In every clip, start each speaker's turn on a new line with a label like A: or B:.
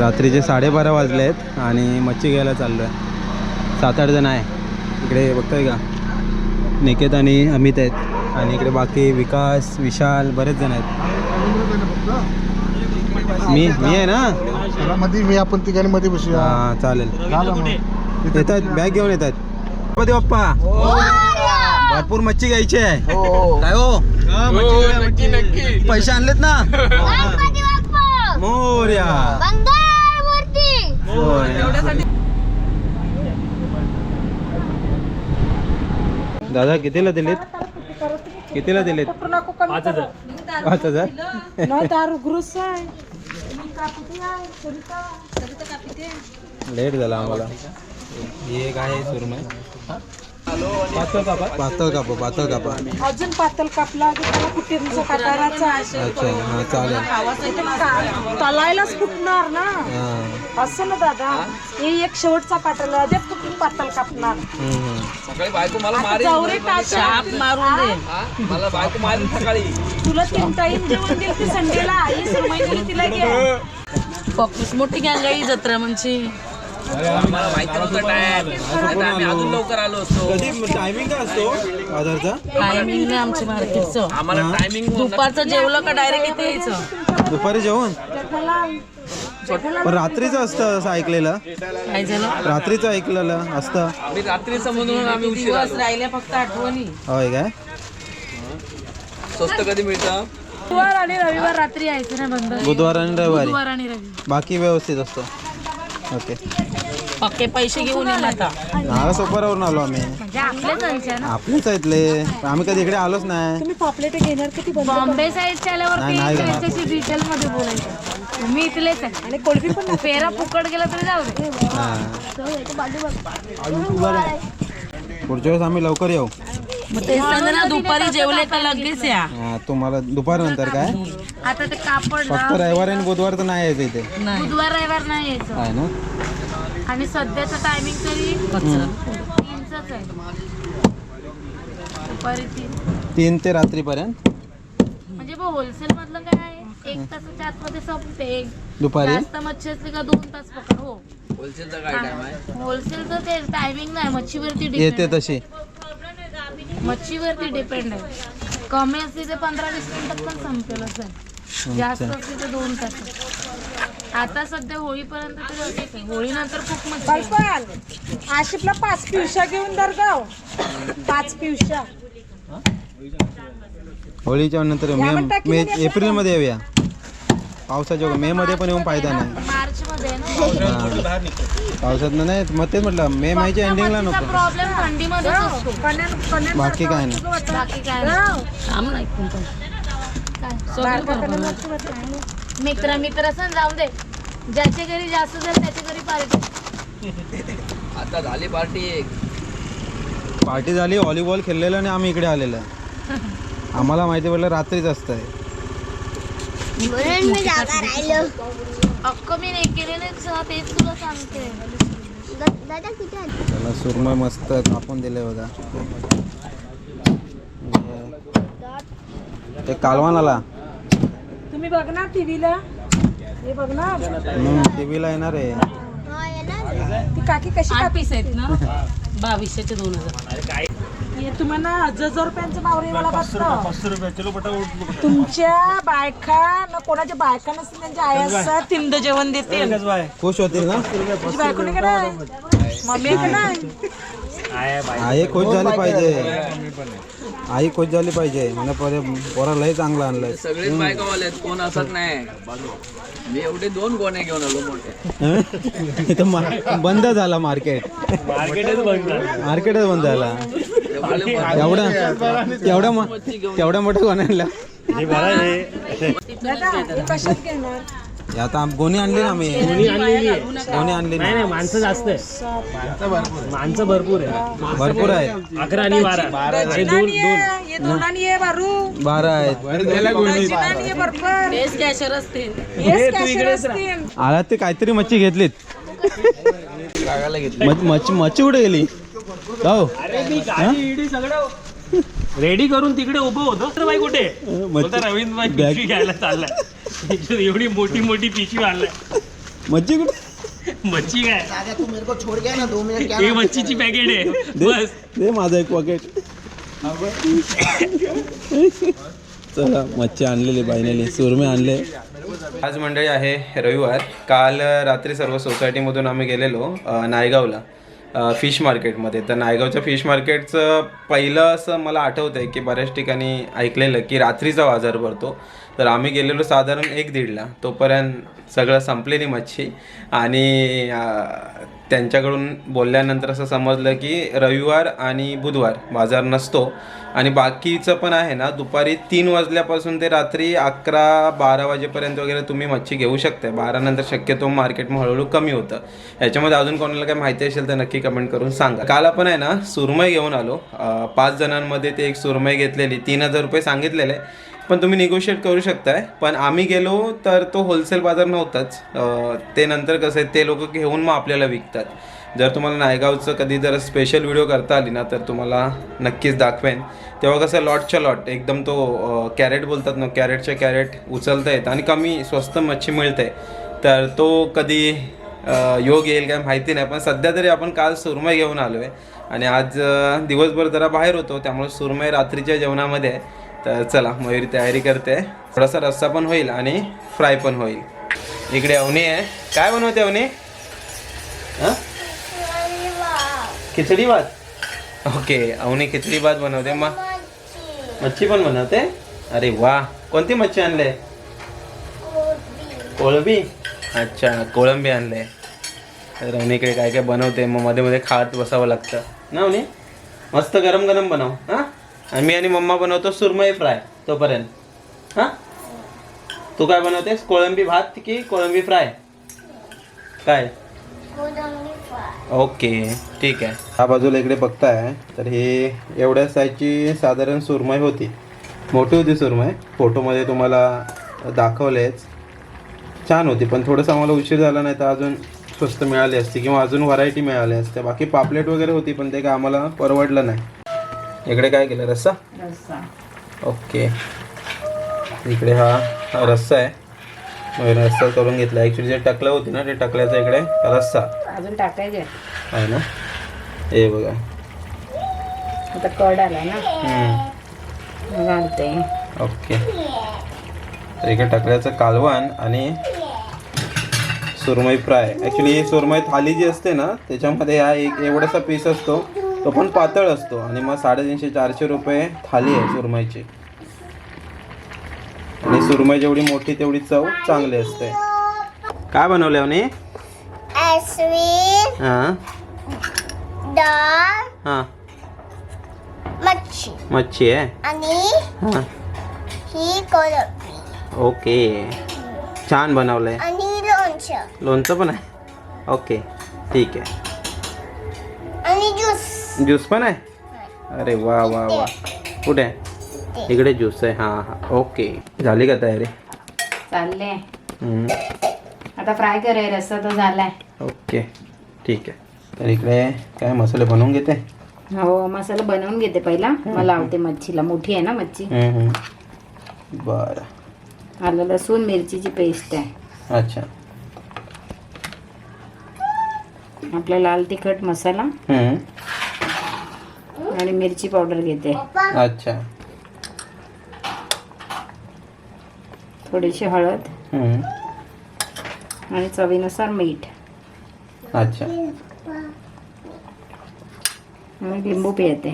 A: रात्रीचे 12:30 वाजले आहेत आणि मच्छी घ्यायला चाललो आहे. 7-8 जण आहे इकडे, बघतोय का. निकेत आणि अमित आहेत आणि इकडे बाकी विकास, विशाल, बरेच जण आहेत. मी आहे ना
B: मध्ये, मी आपण तिघांनी मध्ये बसूया.
A: हां चालेल. येतात बॅग घेऊन येतात. बाप्पा भरपूर मच्छी घ्यायची आहे. काय हो पैसे आणलेत ना. मोरया. दादा कितीला दिलेत? कितीला दिलेत? 5,000. लेट झाला आम्हाला. हे काय आहे सुरमई? पातळ कापा.
C: अजून पातळ कापला की त्याला कुठे काटाराचा.
A: अच्छा हां चालेल.
C: तलायलाच फुटणार ना असं ना दादा. हे एक शेवटचा पातळ अजून कुठून पातळ कापणार.
D: सकाळी बायको मला
C: मारून दे.
D: मला बायको मारून सकाळी.
C: तुला 3 टाइम जेवण दिलं की संडेला आई सुरमई तिला घे.
E: फॉक्स मोठी गँग आहे जत्रा म्हणजे.
D: मला माहिती नव्हतं टाइम अजून लवकर आलो असतो.
A: कधी टायमिंग काय असतो बाजारचा?
E: टायमिंग नाही आमच्या मार्केटचं.
D: आम्हाला टायमिंग
E: दुपारचं जेवलं का डायरेक्ट इथे यायचं.
A: दुपारी जेवण पण रात्रीचं असतं असं ऐकलेलं.
E: काय झालं?
A: रात्रीचं ऐकलेलं असतं.
D: मी रात्रीचं म्हणून आम्ही उशीर
E: दिवस राहिले फक्त आठवणी.
A: होय काय?
D: स्वस्त कधी मिळतं?
E: बुधवार आणि रविवार रात्री यायचं ना बंद.
A: बुधवार आणि रविवारी.
E: बुधवार आणि रविवार
A: बाकी व्यवस्थित असतो. ओके.
E: पक्के पैसे घेऊन ये आता.
A: नाला सोपारावरून आलो आम्ही.
E: म्हणजे आपलेच अंशा ना.
A: आपलेच इथले. आम्ही कधी इकडे आलोच नाही.
C: तुम्ही पॉपलेट घेणार किती
E: बॉम्बे साईडच्या आल्यावरती
A: नाही
E: त्यांच्याशी डिटेल मध्ये बोलायचं. तुम्ही इथलेच आहे
C: आणि कोलबी पण
E: फेरा फुकट गेला तरी जाऊ दे.
A: पुढच्या वेळेस आम्ही लवकर येऊ.
E: मग ते ना दुपारी जेवले का लगेच या.
A: हा तुम्हाला दुपारनंतर काय?
E: आता ते कापड
A: फक्त रविवार आणि बुधवार तर नाही यायचं इथे.
E: बुधवार रविवार नाही यायचं.
A: आहे ना.
E: आणि सध्याचं टायमिंग तरी 3च आहे. दुपारी
A: 3 ते रात्रीपर्यंत.
E: म्हणजे होलसेल मधलं काय आहे 1 तासाच्या आतमध्ये संपते.
A: दुपारी
E: जास्त मच्छी असली का 2 तास पकड. हो
D: होलसेलचा काय टाइम आहे?
E: होलसेलचं ते टायमिंग नाही, मच्छीवरती
A: येते
E: डिपेंड.
A: तशी.
E: मच्छीवरती डिपेंड आहे. कमी असली तर 15-20 मिनिटात पण संपेलच आहे. जास्त असली तर 2 तास. आता सध्या होळीपर्यंत तर असंच आहे. होळीनंतर खूप मच्छी.
C: आशिफला 5 पिवशा घेऊन दर गाव. 5 पिवशा.
A: होळीच्या नंतर मे एप्रिल मध्ये येऊया. पावसाच्या मे मध्ये पण येऊन फायदा नाही.
E: मार्च मध्ये आहे ना.
A: पावसात नाही. मग तेच म्हटलं मे महिन्याच्या एंडिंगला नको.
E: प्रॉब्लेम थंडीमध्ये असतो.
A: बाकी काय नाही.
E: बाकी काय काम नाही. मित्र असं जाऊ दे. ज्याच्या घरी जास्त झालं त्याच्या घरी पार्टी.
D: आता झाली पार्टी.
A: पार्टी झाली. व्हॉलीबॉल खेळलेलं आणि आम्ही इकडे आलेलं. आम्हाला माहिती पडलं रात्रीच असतंय.
E: अक्क मी नाही केलेले तेच तुला सांगते.
A: त्याला सुरमई मस्त कापून दिले बघा. ते कालवान आला.
C: तुम्ही बघणार टीव्हीला. हे बघणार
A: टीव्हीला येणार आहे.
C: ती काकी कशी
E: पीस आहेत ना. 2200चे 2000.
C: हे तुम्हाला 1000 रुपयांचं मावरीवाला बसतं. तुमच्या बायका ना कोणाच्या बायका नसतील त्यांच्या आई असतात. 3 जेवण देते.
A: खुश होतील ना.
C: तुझी बायको नाही का नाही? मम्मी का नाही?
A: आई खुश झाली पाहिजे. आई खुश झाली पाहिजे. मला पोरा लय चांगलं आणलंय.
D: सगळेच बायकावाले आहेत, कोण असत नाही. मी एवढे 2 गोण्या घेऊन आलो मोठे.
A: इथं बंद झाला मार्केट. मार्केटच बंद झाला. एवढ्या मोठ्या गोण्या.
C: कशात घेणार?
A: आता गोणी आणली ना आम्ही. गोणी आणली नाही.
F: माणसं जास्त आहे. माणसं भरपूर आहे.
A: भरपूर आहे.
F: 11 आणि 12.
C: हे दोनानी ये बारू.
A: 12 आहेत.
C: दोनानी ये बरोबर.
E: बेस कॅशर असते.
C: हेच कॅशर असतील.
A: आला ते काहीतरी मच्छी घेतलीत. मच्छी कुठे गेली? हो
F: रेडी करून तिकडे उभं होतं तर बाई कुठे रवींद्र बाई पिशवी घ्यायला चाललाय. एवढी मोठी मोठी पिशवी आणलाय.
A: मच्छी कुठे?
F: मच्छी काय
B: राजा तू मेरे को छोड़ गया ना 2 मिनट क्या
F: एक मच्छीची पॅकेट आहे बस.
A: दे माझं एक पॉकेट. चला मच्छी आणलेली बाईनेली, सुरमे आणले. आज मंडळी आहे रविवार. काल रात्री सर्व सोसायटीमधून आम्ही गेलेलो नायगावला फिश मार्केटमध्ये. तर नायगावच्या फिश मार्केटचं पहिलं असं मला आठवतं आहे की बऱ्याच ठिकाणी ऐकलेलं की रात्रीचा बाजार भरतो. तर आम्ही गेलेलो साधारण 1-1:30ला. तोपर्यंत सगळं संपलेली मच्छी. आणि त्यांच्याकडून बोलल्यानंतर असं समजलं की रविवार आणि बुधवार बाजार नसतो. आणि बाकीचं पण आहे ना, दुपारी 3 वाजल्यापासून ते रात्री 11-12 वाजेपर्यंत वगैरे तुम्ही मच्छी घेऊ शकता. 12 नंतर शक्यतो मार्केट हळूहळू कमी होतं. याच्यामध्ये अजून कोणाला काही माहिती असेल तर नक्की कमेंट करून सांगा. काल आपण आहे ना सुरमई घेऊन आलो. 5 जणांमध्ये ते एक सुरमई घेतलेली. 3000 रुपये सांगितलेले, पण तुम्ही निगोशिएट करू शकताय. पण आम्ही गेलो तर तो होलसेल बाजार नव्हताच. ते नंतर कसं आहे ते लोक घेऊन मग आपल्याला विकतात. जर तुम्हाला नायगावचं कधी जर स्पेशल व्हिडिओ करता आली ना तर तुम्हाला नक्कीच दाखवेन. तेव्हा कसं लॉटच्या लॉट एकदम तो कॅरेट बोलतात ना, कॅरेटच्या कॅरेट उचलता येतं आणि कमी स्वस्त मच्छी मिळते. तर तो कधी योग येईल काय माहिती नाही. पण सध्या तरी आपण काल सुरमई घेऊन आलो आहे आणि आज दिवसभर जरा बाहेर होतो, त्यामुळे सुरमई रात्रीच्या जेवणामध्ये आहे. तर चला मयुरी तयारी करते. थोडासा रस्सा पण होईल आणि फ्राय पण होईल. इकडे अवनी आहे. काय बनवते अवनी? हां खिचडी भात. ओके, अवनी खिचडी भात बनवते. मग मच्छी पण बनवते. अरे वा, कोणती मच्छी आणले? कोळंबी. अच्छा, कोळंबी आणले. तर अवनीकडे काय काय बनवते, मग मध्ये मध्ये खात बसावं लागतं ना अवनी. मस्त गरम गरम बनव. हां, आणि मी आणि मम्मा बनवतो सुरमई फ्राय तोपर्यंत. हां, तू काय बनवतेस? कोळंबी भात की कोळंबी फ्राय? काय? ओके ठीक आहे. हा बाजूला इकडे बघताय तर हे एवढ्या साईजची साधारण सुरमई होती. मोठी होती सुरमई. फोटोमध्ये तुम्हाला दाखवलेच. छान होती, पण थोडंसं आम्हाला उशीर झाला नाही तर अजून स्वस्त मिळाली असती किंवा अजून व्हरायटी मिळाली असते. बाकी पापलेट वगैरे होती पण ते काय आम्हाला परवडलं नाही. इकडे काय केलं? रस्सा. ओके, इकडे हा रस्सा आहे. रस्सा करून घेतला. ॲक्च्युली जे टकलं होती ना ते टकल्याचा इकडे रस्सा
C: अजून टाकायचे
A: आहे ना. हे बघा
C: आता कड आला ना घालते.
A: ओके, तर इकडे टकल्याचं कालवण आणि सुरमई फ्राय. ॲक्च्युली ही सुरमई थाली जी असते ना त्याच्यामध्ये हा एक एवढासा पीस असतो, तो पण पातळ असतो. आणि मग 350-400 रुपये थाली आहे सुरमईची. आणि सुरमई जेवढी मोठी तेवढी चव चांगली असते. काय बनवले म्हणे? हां
G: डाळ,
A: हां
G: मच्छी
A: मच्छी आहे.
G: आणि
A: हां
G: ही कोळंबी
A: ओके, छान बनवलंय.
G: आणि लोणचं
A: लोणचं पण आहे. ओके ठीक आहे.
G: आणि ज्यूस.
A: ज्यूस पण आहे. अरे वा वा वा. कुठे आहे? इकडे ज्यूस आहे. हां हां ओके. झाली का तयारी?
C: चालले आता फ्राय करे. रस्सा तो झालाय.
A: ओके ठीक आहे. तर इकडे काय मसाले बनवून घेते.
C: हो, मसाला बनवून घेते पहिला. मग लावते मच्छीला. मोठी आहे ना मच्छी.
A: बरं.
C: आलं लसूण मिरचीची पेस्ट आहे.
A: अच्छा.
C: आपला लाल तिखट मसाला आणि मिरची पावडर घेते.
A: अच्छा.
C: थोडीशी हळद आणि चवीनुसार मीठ.
A: अच्छा.
C: आणि लिंबू पिळते.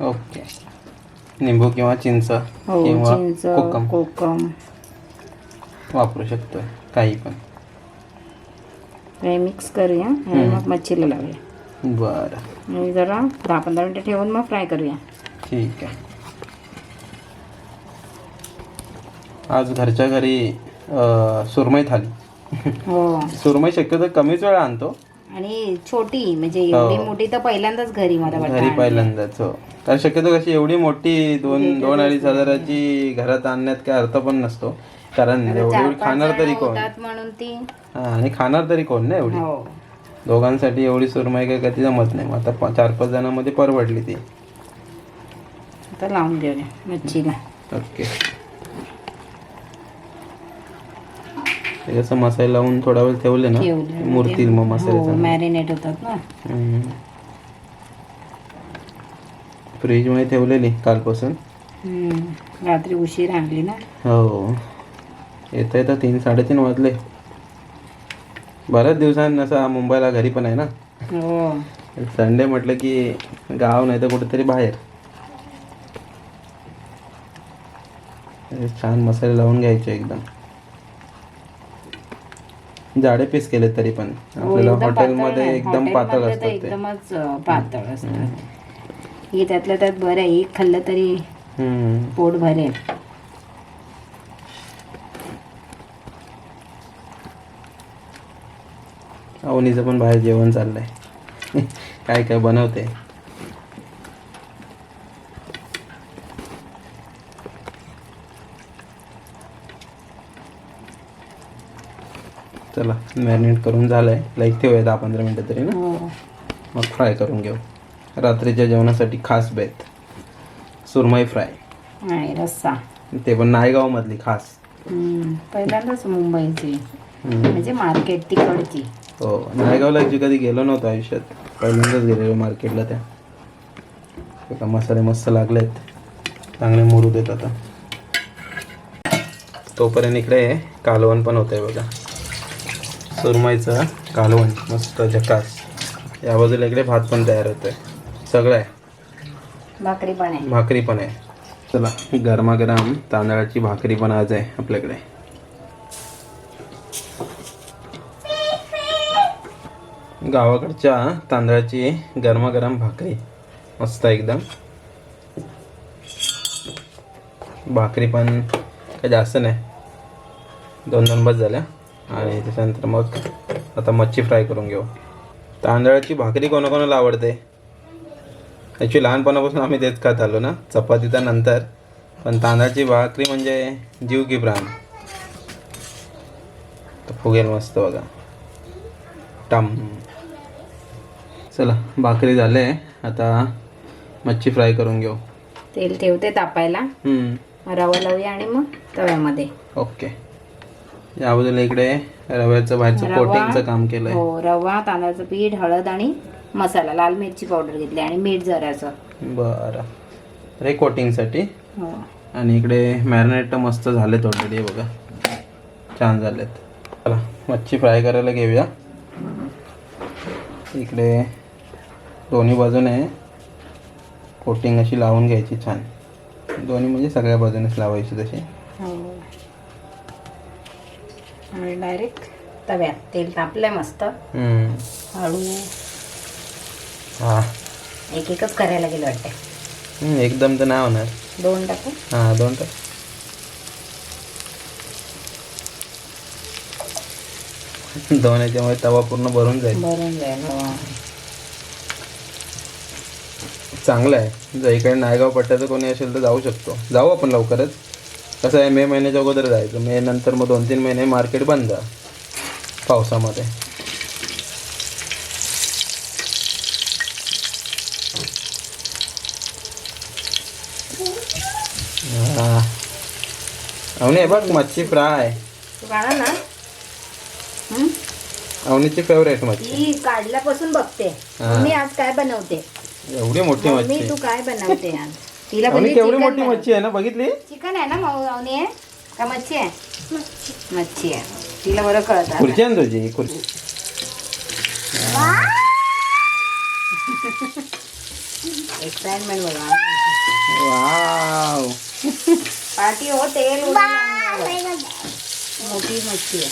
A: ओके, निंबू किंवा चिंच
C: हो,
A: किंवा
C: चिंच कोकम
A: वापरू शकतो, काही पण.
C: हे मिक्स करूया आणि मग मच्छीला लावूया.
A: बरं,
C: आणि जरा 10-15 मिनिटं ठेवून मग फ्राय करूया.
A: ठीक आहे. आज घरच्या घरी सुरमई थाली.
C: हो,
A: सुरमई शक्यतो कमीच वेळा आणतो.
C: आणि छोटी म्हणजे एवढी मोठी तर पहिल्यांदाच घरी मला
A: घरी
C: वाटतं.
A: पहिल्यांदाच. हो, कारण शक्यतो कशी एवढी मोठी 2-2-2.5 हजाराची घरात आणण्यात काय अर्थ पण नसतो. कारण एवढी खाणार तरी कोण.
C: म्हणून ती.
A: हा, आणि खाणार तरी कोण ना एवढी.
C: हो,
A: दोघांसाठी एवढी सुरमई काय कधी जमत नाही. मग आता 4-5 जणांमध्ये परवडली ती.
C: आता लावून देऊया मच्छीला.
A: ओके. ते कसं मसाला लावून थोडा वेळ ठेवले ना मुरतील मग मसाल्याचा.
H: मॅरिनेट होतात ना.
A: फ्रीजमध्ये ठेवलेली कालपासून.
H: रात्री उशीर आणली ना.
A: हो येता येता 3-3:30 वाजले. बऱ्याच दिवसांनी असा मुंबईला घरी पण आहे ना.
H: हो
A: संडे म्हटलं की गाव नाही तर कुठेतरी बाहेर. छान मसाले लावून घ्यायचे एकदम. जाडे पीस केले तरी पण आपल्याला हॉटेलमध्ये एकदम पातळ असतात ते.
H: एकदमच पातळ असतात. हे त्यातल्या त्यात बरं आहे. एक खाल्लं तरी पोट भरेल.
A: अवनीचं पण बाहेर जेवण चाललंय. काय काय बनवते. चला मॅरिनेट करून झालंय. लाईक ठेवूया 10-15 मिनटं तरी ना. मग फ्राय करून घेऊ. रात्रीच्या जेवणासाठी खास बेत सुरमई फ्राय.
H: नाही रस्सा.
A: ते पण नायगाव मधली खास.
H: पहिल्यांदाच मुंबईची म्हणजे मार्केट तिकडची.
A: हो नायगावला कधी गेलो नव्हतो आयुष्यात. पहिल्यांदाच गेलेलो मार्केटला. त्या मसाले मस्त लागलेत. चांगले मुरू देत आता. तोपर्यंत इकडे कालवण पण होतंय बघा. सुरमईचं कालवण मस्त झकास. या बाजूला इकडे भात पण तयार होतोय. सगळं आहे.
H: भाकरी पण आहे.
A: भाकरी पण आहे. चला गरमागरम तांदळाची भाकरी पण आज आहे आपल्याकडे. गावाकडच्या तांदळाची गरमागरम भाकरी मस्त एकदम. भाकरी पण काही जास्त नाही. 2 बस झाल्या. आणि त्याच्यानंतर मग आता मच्छी फ्राय करून घेऊ. तांदळाची भाकरी कोणाकोणाला आवडते. ॲक्च्युली लहानपणापासून आम्ही तेच खात आलो ना. चपातीचा नंतर पण तांदळाची भाकरी म्हणजे जीव की प्राण. तर फुगेल मस्त बघा टम. चला भाकरी झाले. आता मच्छी फ्राय करून घेऊ.
H: तेल ठेवते तापायला. रवा लावूया आणि मग तव्यामध्ये.
A: ओके. या बाजूला इकडे रव्याचं बाहेरचं कोटिंगचं काम केलंय.
H: हो रवा, तांदळाचं पीठ, हळद आणि मसाला, लाल मिरची पावडर घेतली आणि मीठ जराचं.
A: बरं रे कोटिंगसाठी.
H: हो
A: आणि इकडे मॅरिनेट मस्त झालेत ऑलरेडी बघा. छान झालेत. चला मच्छी फ्राय करायला घेऊया. इकडे दोन्ही बाजूने कोटिंग अशी लावून घ्यायची छान. दोन्ही म्हणजे सगळ्या बाजूनेच लावायची तशी.
H: आणि डायरेक्ट तव्यात तेल तापलंय मस्त. हळू
A: हां
H: एक एकच करायला गेलं वाटतं.
A: एकदम तर नाही होणार.
H: 2 टाकू.
A: हां 2 टाक. दोन याच्यामुळे तवा पूर्ण भरून जाईल.
H: भरून जाईल.
A: चांगलं आहे. जर इकडे नायगाव पट्ट्याचं कोणी असेल तर जाऊ शकतो. जाऊ आपण लवकरच. कसं आहे मे महिन्याच्या अगोदर जायचं. मे नंतर मग 2-3 महिने मार्केट बंद पावसामध्ये. अवनी बघ मच्छी फ्राय.
H: तू काढा ना.
A: अवनीची फेवरेट मच्छी.
H: ही काढल्यापासून बघते मी आज काय बनवते.
A: एवढी मोठी मच्छी.
H: तू काय बनवते आज. तिला
A: केवढी मोठी मच्छी आहे ना. बघितली.
H: चिकन आहे ना मावनी आहे का मच्छी आहे. मच्छी आहे. तिला बरं कळत.
A: खुर्ची आहे तुझी खुर्ची.
H: एक्साइटमेंट बघा.
A: वाव
H: पार्टी हो. तेल मोठी मच्छी आहे.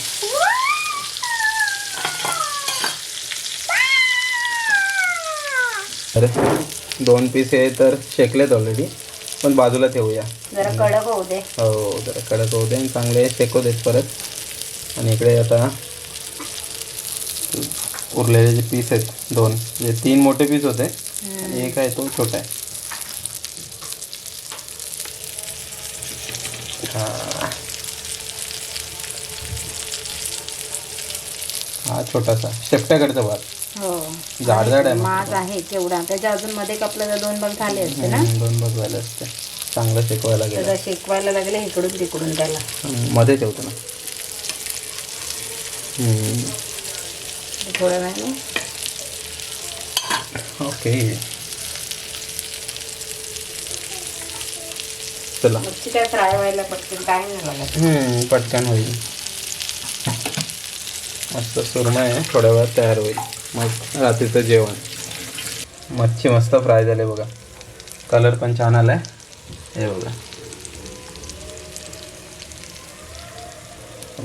A: अरे 2 पीस आहे तर शेकलेत ऑलरेडी. पण बाजूला ठेवूया.
H: जरा कडक होऊ दे.
A: हो जरा कडक होऊ दे आणि चांगले शेकू देत परत. आणि इकडे आता उरलेले जे पीस आहेत 2 म्हणजे 3 मोठे पीस होते आणि एक आहे तो छोटा आहे. हा छोटासा शेपट्याकडचा भात.
H: हो
A: जाड आहे.
H: मास आहे केवढा. त्याच्या अजून मध्ये कापलं तर 2 भाग झाले असते ना.
A: 2 भाग झाले असते. चांगलं शेकवायला गेलं.
H: शेकवायला लागले इकडून तिकडून त्याला.
A: मध्ये ठेवतो ना.
H: थोड्या वेळाने
A: ओके चला
H: मच्छी काय फ्राय व्हायला पटकन टाइम नाही लागत.
A: पटकन होईल. मस्त सुरमई आहे, थोड्या वेळात तयार होईल. मग रात्रीचं जेवण. मच्छी मस्त फ्राय झाले बघा, कलर पण छान आलाय. हे बघा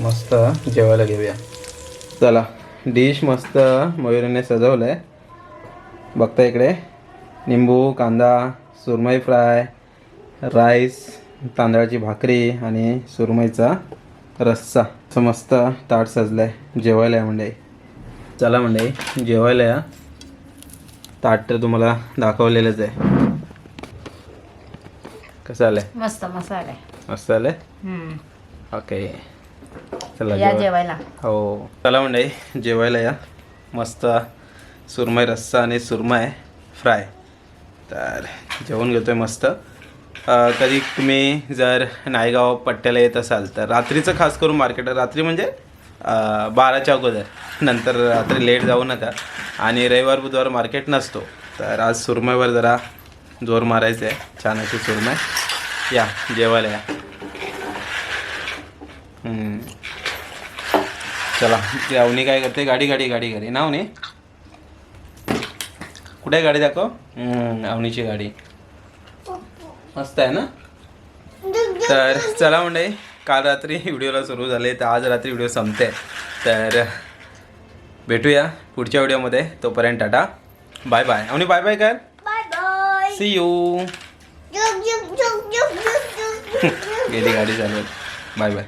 A: मस्त जेवायला घेऊया. चला डिश मस्त मयुरीने सजवलं आहे. बघता इकडे निंबू, कांदा, सुरमई फ्राय, राईस, तांदळाची भाकरी आणि सुरमईचा रस्सा. असं मस्त ताट सजलं आहे. जेवायला या मंडळी. चला मंडळी जेवायला या. ताट तर तुम्हाला दाखवलेलंच आहे. कसं आलं आहे?
H: मस्त मसाला आहे.
A: मस्त आलं आहे. ओके चला
H: या जेवायला.
A: हो चला मंडळी जेवायला या. मस्त सुरमई रस्सा आणि सुरमई फ्राय. तर जेवण घेतो आहे मस्त. कधी तुम्ही जर नायगाव पट्ट्याला येत असाल तर रात्रीचं खास करून मार्केट, रात्री म्हणजे 12च्या अगोदर, नंतर रात्री लेट जाऊ नका. आणि रविवार बुधवार मार्केट नसतो. तर आज सुरमईवर जरा जोर मारायचं आहे. छान अशी सुरमई. या जेवायला या. चला ती अवनी काय करते? गाडी गाडी गाडी गाडी ना अवनी? कुठे गाडी दाखव? अवनीची गाडी मस्त आहे ना. तर चला मंडळी काल रात्री व्हिडिओला सुरू झाले तर आज रात्री व्हिडिओ संपते. तर भेटूया पुढच्या व्हिडिओमध्ये. तोपर्यंत tata bye bye. Avani bye bye कर.
G: Bye bye.
A: See you.
G: जुक जुक जुक जुक जुक जुक.
A: गेली गाडी चालवत. Bye bye.